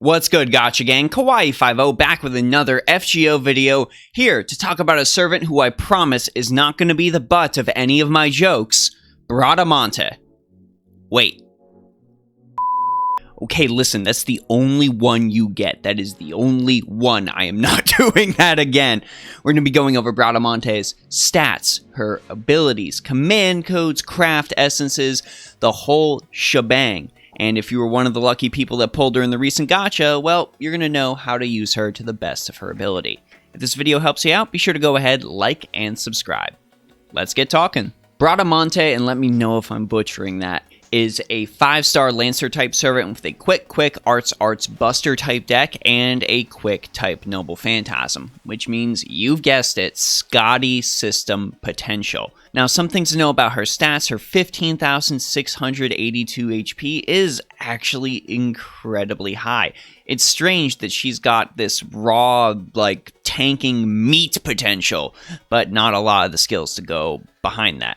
What's good, Gacha gang? Kawaii50 back with another FGO video, here to talk about a servant who I promise is not going to be the butt of any of my jokes, Bradamante. Wait. Okay, listen, that's the only one you get. That is the only one. I am not doing that again. We're going to be going over Bradamante's stats, her abilities, command codes, craft essences, the whole shebang. And if you were one of the lucky people that pulled her in the recent gacha, well, you're going to know how to use her to the best of her ability. If this video helps you out, be sure to go ahead, like, and subscribe. Let's get talking. Bradamante, and let me know if I'm butchering that, is a 5-star Lancer type servant with a quick arts buster type deck and a quick type noble phantasm, which means you've guessed it, Scotty system potential. Now, some things to know about her stats: her 15,682 HP is actually incredibly high. It's strange that she's got this raw, like, tanking meat potential, but not a lot of the skills to go behind that.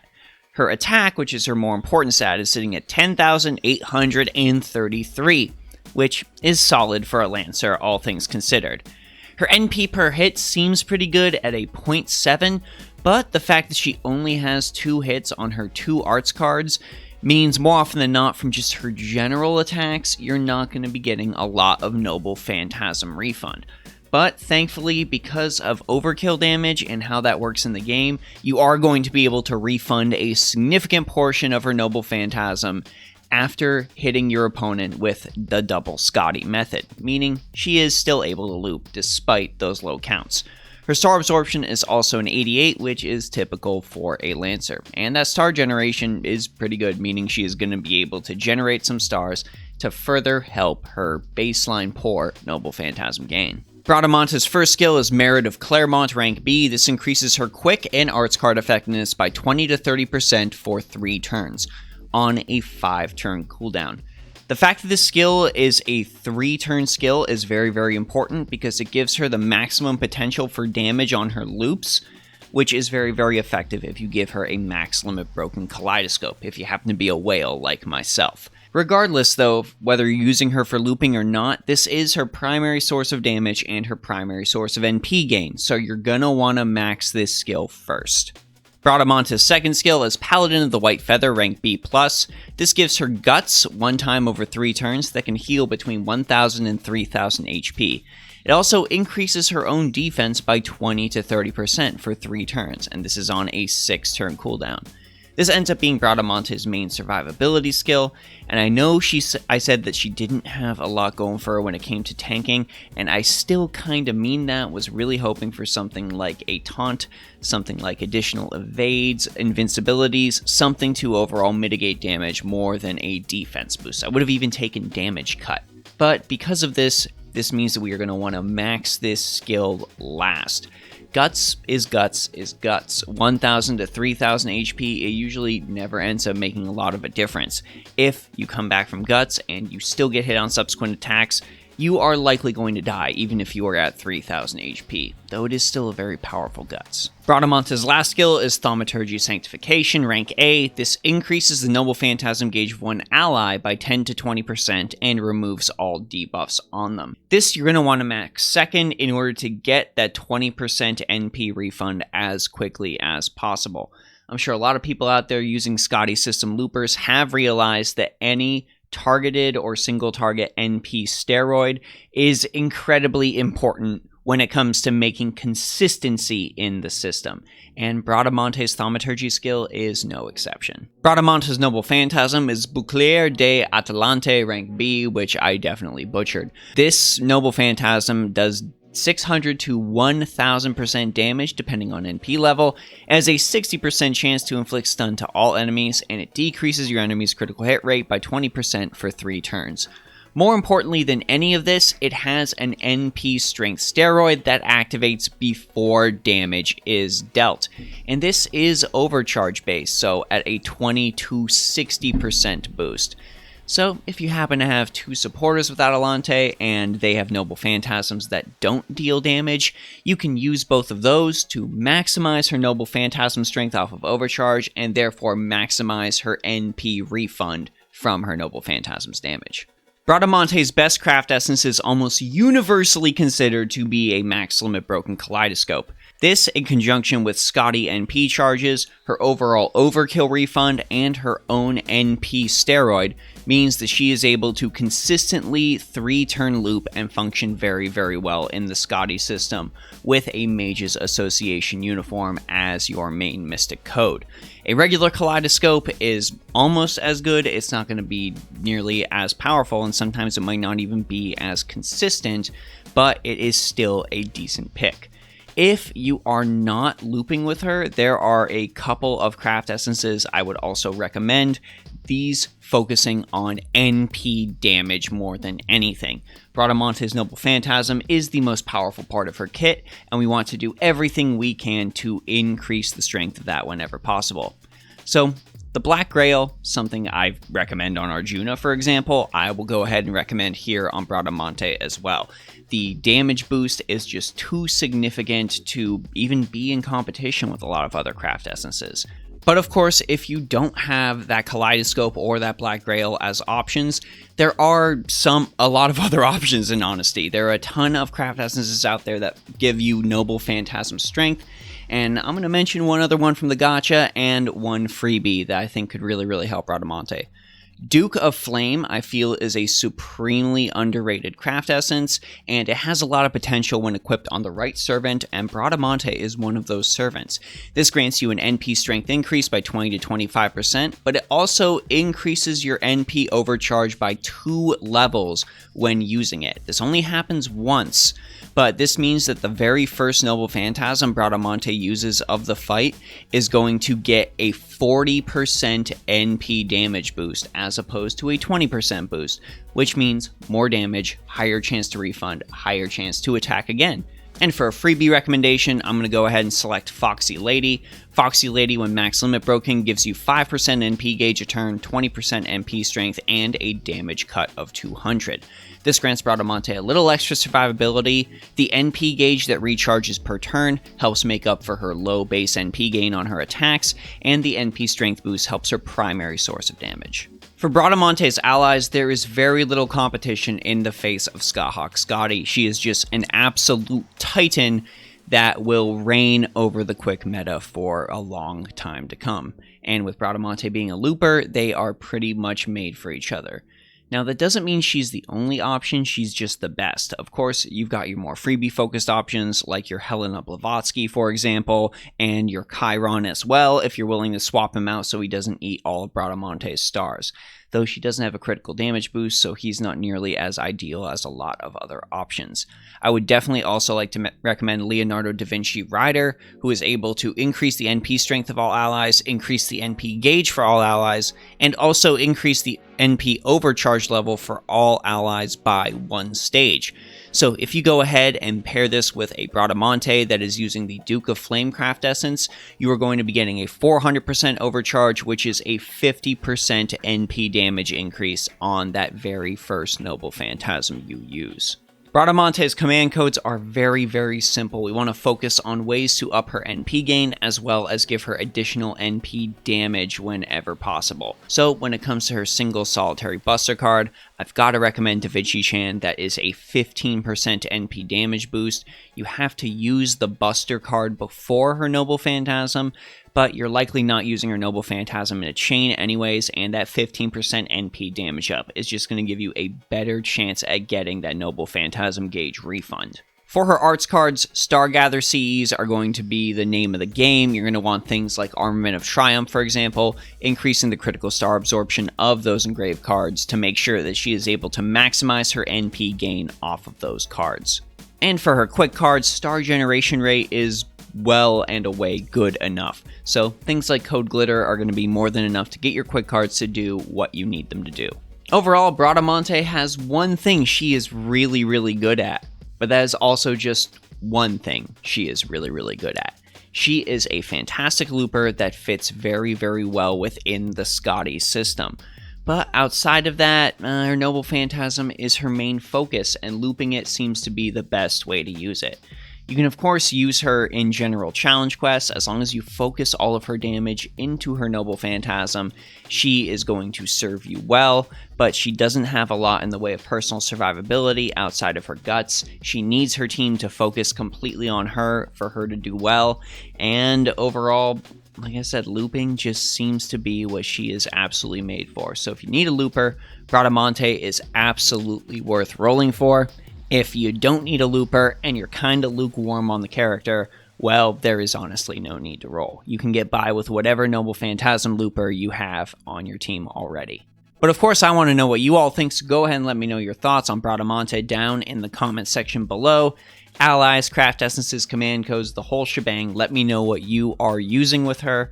Her attack, which is her more important stat, is sitting at 10,833, which is solid for a Lancer, all things considered. Her NP per hit seems pretty good at a 0.7, but the fact that she only has 2 hits on her 2 arts cards means more often than not, from just her general attacks, you're not going to be getting a lot of noble phantasm refund. But thankfully, because of overkill damage and how that works in the game, you are going to be able to refund a significant portion of her noble phantasm after hitting your opponent with the double Scotty method, meaning she is still able to loop despite those low counts. Her star absorption is also an 88, which is typical for a Lancer, and that star generation is pretty good, meaning she is going to be able to generate some stars to further help her baseline poor noble phantasm gain. Bradamante's first skill is Merit of Claremont, rank B. This increases her quick and arts card effectiveness by 20 to 30% for 3 turns, on a 5-turn cooldown. The fact that this skill is a 3-turn skill is very important, because it gives her the maximum potential for damage on her loops, which is very effective if you give her a max limit broken kaleidoscope, if you happen to be a whale like myself. Regardless, though, of whether you're using her for looping or not, this is her primary source of damage and her primary source of NP gain, so you're gonna want to max this skill first. Bradamante's second skill is Paladin of the White Feather, rank B+. This gives her Guts, 1 time over 3 turns, that can heal between 1,000 and 3,000 HP. It also increases her own defense by 20 to 30% for 3 turns, and this is on a 6-turn cooldown. This ends up being Bradamante's main survivability skill, and I know I said that she didn't have a lot going for her when it came to tanking, and I still kinda mean that. Was really hoping for something like a taunt, something like additional evades, invincibilities, something to overall mitigate damage more than a defense boost. I would have even taken damage cut. But because of this means that we are going to want to max this skill last. Guts is guts is guts. 1,000 to 3,000 HP, it usually never ends up making a lot of a difference. If you come back from Guts and you still get hit on subsequent attacks, you are likely going to die, even if you are at 3,000 HP, though it is still a very powerful Guts. Bradamante's last skill is Thaumaturgy Sanctification, rank A. This increases the noble phantasm gauge of one ally by 10 to 20% and removes all debuffs on them. This you're going to want to max second in order to get that 20% NP refund as quickly as possible. I'm sure a lot of people out there using Scotty system loopers have realized that any targeted or single target NP steroid is incredibly important when it comes to making consistency in the system, and Bradamante's Thaumaturgy skill is no exception. Bradamante's Noble Phantasm is Bouclier de Atalante, rank B, which I definitely butchered. This Noble Phantasm does 600 to 1,000% damage depending on NP level, has a 60% chance to inflict stun to all enemies, and it decreases your enemy's critical hit rate by 20% for 3 turns. More importantly than any of this, it has an NP strength steroid that activates before damage is dealt, and this is overcharge based, so at a 20 to 60% boost. So, if you happen to have 2 supporters with Atalante, and they have Noble Phantasms that don't deal damage, you can use both of those to maximize her Noble Phantasm strength off of Overcharge, and therefore maximize her NP refund from her Noble Phantasm's damage. Bradamante's best craft essence is almost universally considered to be a max limit broken kaleidoscope. This, in conjunction with Scotty NP charges, her overall overkill refund, and her own NP steroid, means that she is able to consistently 3-turn loop and function very, very well in the Scotty system, with a Mage's Association uniform as your main mystic code. A regular kaleidoscope is almost as good, it's not going to be nearly as powerful, and sometimes it might not even be as consistent, but it is still a decent pick. If you are not looping with her, there are a couple of craft essences I would also recommend, these focusing on NP damage more than anything. Bradamante's Noble Phantasm is the most powerful part of her kit, and we want to do everything we can to increase the strength of that whenever possible. So, the Black Grail, something I recommend on Arjuna, for example, I will go ahead and recommend here on Bradamante as well. The damage boost is just too significant to even be in competition with a lot of other craft essences. But of course, if you don't have that Kaleidoscope or that Black Grail as options, there are a lot of other options in honesty. There are a ton of craft essences out there that give you Noble Phantasm strength, and I'm going to mention one other one from the Gacha and one freebie that I think could really, really help Bradamante. Duke of Flame, I feel, is a supremely underrated craft essence, and it has a lot of potential when equipped on the right servant, and Bradamante is one of those servants. This grants you an NP strength increase by 20 to 25%, but it also increases your NP overcharge by 2 levels when using it. This only happens once, but this means that the very first Noble Phantasm Bradamante uses of the fight is going to get a 40% NP damage boost as opposed to a 20% boost, which means more damage, higher chance to refund, higher chance to attack again. And for a freebie recommendation, I'm going to go ahead and select Foxy Lady. Foxy Lady, when max limit broken, gives you 5% NP gauge a turn, 20% NP strength, and a damage cut of 200. This grants Bradamante a little extra survivability. The NP gauge that recharges per turn helps make up for her low base NP gain on her attacks, and the NP strength boost helps her primary source of damage. For Bradamante's allies, there is very little competition in the face of Skahawk Scotty. She is just an absolute titan that will reign over the quick meta for a long time to come. And with Bradamante being a looper, they are pretty much made for each other. Now, that doesn't mean she's the only option, she's just the best. Of course, you've got your more freebie-focused options, like your Helena Blavatsky, for example, and your Chiron as well, if you're willing to swap him out so he doesn't eat all of Bradamante's stars. Though she doesn't have a critical damage boost, so he's not nearly as ideal as a lot of other options. I would definitely also like to recommend Leonardo da Vinci Rider, who is able to increase the NP strength of all allies, increase the NP gauge for all allies, and also increase the NP overcharge level for all allies by 1 stage. So if you go ahead and pair this with a Bradamante that is using the Duke of Flamecraft essence, you are going to be getting a 400% overcharge, which is a 50% NP damage increase on that very first Noble Phantasm you use. Bradamante's command codes are very, very simple. We want to focus on ways to up her NP gain, as well as give her additional NP damage whenever possible. So when it comes to her single solitary buster card, I've got to recommend Da Vinci Chan. That is a 15% NP damage boost. You have to use the buster card before her Noble Phantasm, but you're likely not using her Noble Phantasm in a chain anyways, and that 15% NP damage up is just going to give you a better chance at getting that Noble Phantasm gauge refund. For her arts cards, Stargather CEs are going to be the name of the game. You're going to want things like Armament of Triumph, for example, increasing the critical star absorption of those engraved cards to make sure that she is able to maximize her NP gain off of those cards. And for her quick cards, Star Generation Rate is well and away good enough. So things like Code Glitter are going to be more than enough to get your quick cards to do what you need them to do. Overall, Bradamante has one thing she is really, really good at, but that is also just one thing she is really, really good at. She is a fantastic looper that fits very, very well within the Scotty system. But outside of that, her Noble Phantasm is her main focus, and looping it seems to be the best way to use it. You can of course use her in general challenge quests. As long as you focus all of her damage into her noble Phantasm, she is going to serve you well, but she doesn't have a lot in the way of personal survivability outside of her guts. She needs her team to focus completely on her for her to do well, and overall, like I said, looping just seems to be what she is absolutely made for. So if you need a looper, Bradamante is absolutely worth rolling for. If you don't need a looper and you're kinda lukewarm on the character, well, there is honestly no need to roll. You can get by with whatever Noble Phantasm looper you have on your team already. But of course, I want to know what you all think, so go ahead and let me know your thoughts on Bradamante down in the comment section below. Allies, craft essences, command codes, the whole shebang. Let me know what you are using with her.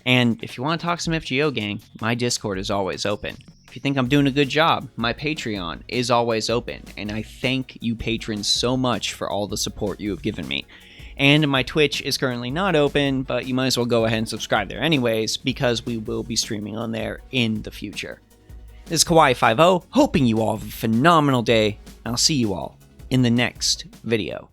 And if you want to talk some FGO, gang, my Discord is always open. If you think I'm doing a good job, my Patreon is always open. And I thank you patrons so much for all the support you have given me. And my Twitch is currently not open, but you might as well go ahead and subscribe there anyways, because we will be streaming on there in the future. This is Kawaii50, hoping you all have a phenomenal day. I'll see you all in the next video.